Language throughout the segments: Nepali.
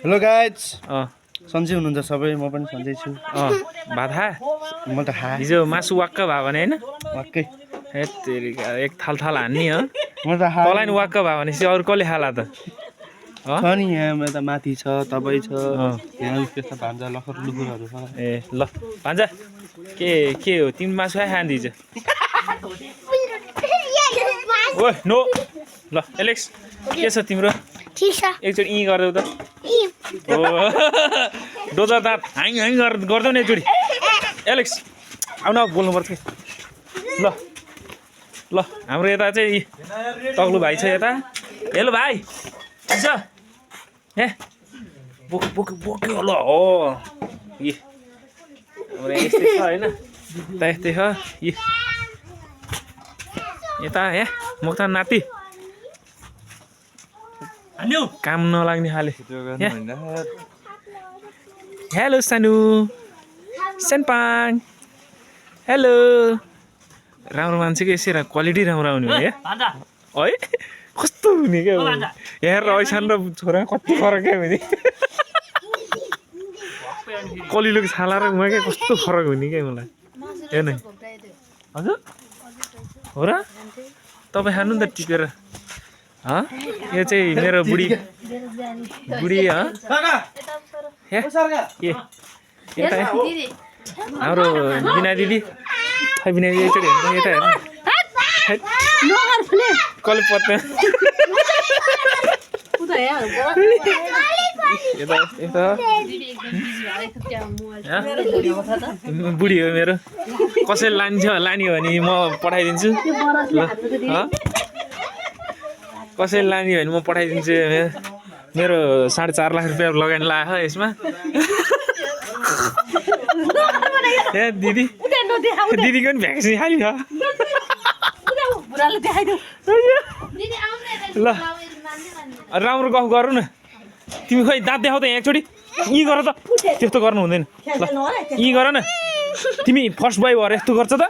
हेलो गाइज सन्चै हुनुहुन्छ सबै म पनि सन्चै छु भात खा म त खा हिजो मासु वाक्क भयो भने हैन वाक्कै एक थाल हान्ने हो म त खा तँलाई नि वाक्क भयो भने अरू कसले खाला त छ नि यहाँ त माथि छ तपाईँ छ यहाँ त्यस्तो भान्जा लखर लुखुरहरू छ ए ल भान्जा के हो तिमी मासु खाँदैछ ओ नो ल एलेक्स के छ तिम्रो ठीक छ एकचोटि यी गर्दै त ओ डोजा दाँत हाँग हाँग गर्दै नि एकचोटि एलेक्स आउन बोल्नु पर्छ ल ल हाम्रो यता चाहिँ तग्लु भाइ छ यता हेलो भाइ ठिक छ ए बोक्यो ल हो हाम्रो यस्तै छ होइन यस्तै छ यता हे मुक्तान नाति काम नलाग्ने खाले हेलो सानु सेनपाङ हेलो राम्रो मान्छेको यसै क्वालिटी राम्रो आउने हो है कस्तो हुने क्या हेरेर ऐसान र छोरा कति फरक क्या भने कलिलोको छाला र उहाँ क्या कस्तो फरक हुने क्या मलाई हेर्नु हजुर हो र तपाईँ खानु नि त टिपेर यो चाहिँ मेरो बुढी यता हाम्रो बिना दिदी खै बिना दिदी एकचोटि हेर्नु यता हेर्नु कसले पत्ता बुढी हो मेरो कसैले लाने हो भने म पठाइदिन्छु कसैले लाने हो भने म पठाइदिन्छु मेरो 4.5 लाख रुपियाँ लगानी लाग्यो यसमा ए दिदी दिदीको पनि भ्याक्सिन खालियो ल राम्रो गफ गरौँ न तिमी खोइ दाँत देखाउ त यहाँ एकचोटि यी गर त त्यस्तो गर्नु हुँदैन ल यी गर न तिमी फर्स्ट बोय भएर यस्तो गर्छ त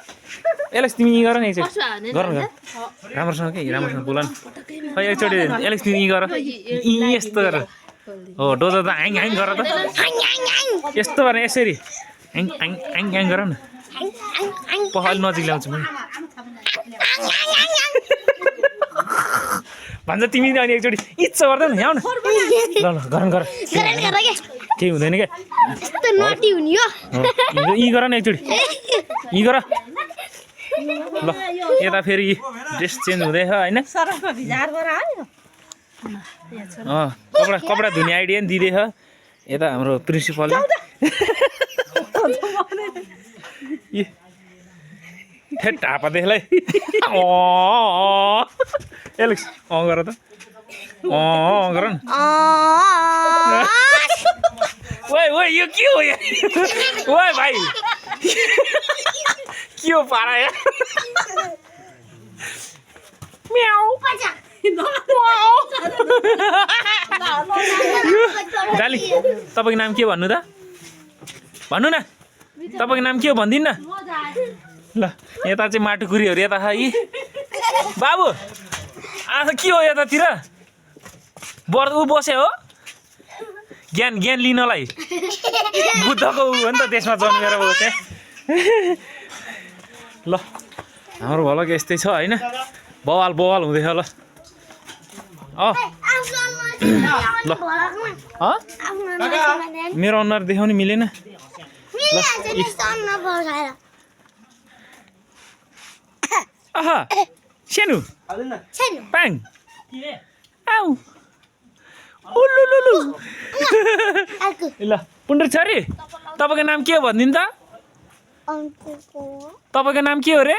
एलेक्स तिमी यी गर न एकचोटि गर्नु राम्रोसँग के राम्रोसँग बोल न खै एकचोटि एलेक्स तिमी यी गर यी यस्तो गर हो डोजा त ह्याङ ह्याङ गर त यस्तो गरेर यसरी ह्याङ ह्याङ ह्याङ ह्याङ गर न पखाली नजिक ल्याउँछु म भन्छ तिमी अनि एकचोटि इच्छा गर्दैन यहाँ न ल ल गर केही हुँदैन क्या यी गर न एकचोटि यी गर ल यता फेरि ड्रेस चेन्ज हुँदैछ होइन कपडा धुने आइडिया नि दिँदैछ यता हाम्रो प्रिन्सिपलले हापा देख्लै एलेक्स गर त गर न ओ यो के हो यहाँ ओ भाइ के हो पारा यहाँ जाली तपाईँको नाम के भन्नु त भन्नु न तपाईँको नाम के हो भनिदिनु न ल यता चाहिँ माटुकुरीहरू यता छ यी बाबु आज के हो यतातिर ऊ बसे हो ज्ञान लिनलाई बुद्धको ऊ हो नि त त्यसमा जन्मेर बसे ल हाम्रो भलक यस्तै छ होइन बवाल हुँदैछ ल ल मेरो अनुहार देखाउनु मिलेन आहा सानो पाङ आउ उलुलुलु ल पुण्डर छोरी तपाईँको नाम के हो भनिदिनु त तपाईँको नाम के हो रे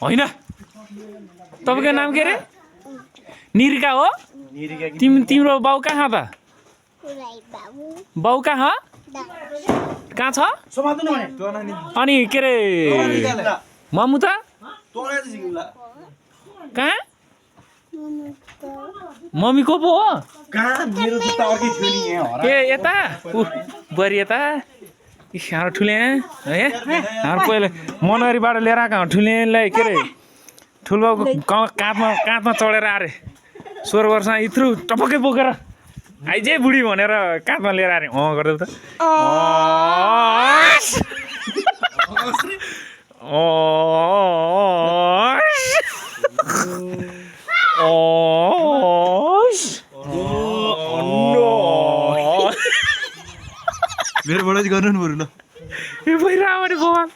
होइन तपाईँको नाम के रे निरिका हो तिम्रो बाउ कहाँ त बाउ कहाँ छ अनि के अरे मम्मु त कहाँ मम्मी को पो हो ए यता बुहारी यता हाम्रो ठुले है हाम्रो पहिला मनहरीबाट लिएर आएको ठुलेलाई के अरे ठुलबाउको काँधमा चढेर अरे 16 वर्षमा इत्रु टपक्कै बोकेर आइजे बुढी भनेर काँधमा लिएर आएर गर्दै त मेरोबाट चाहिँ गर्नु नि बरु ल भइरहेको भगवान्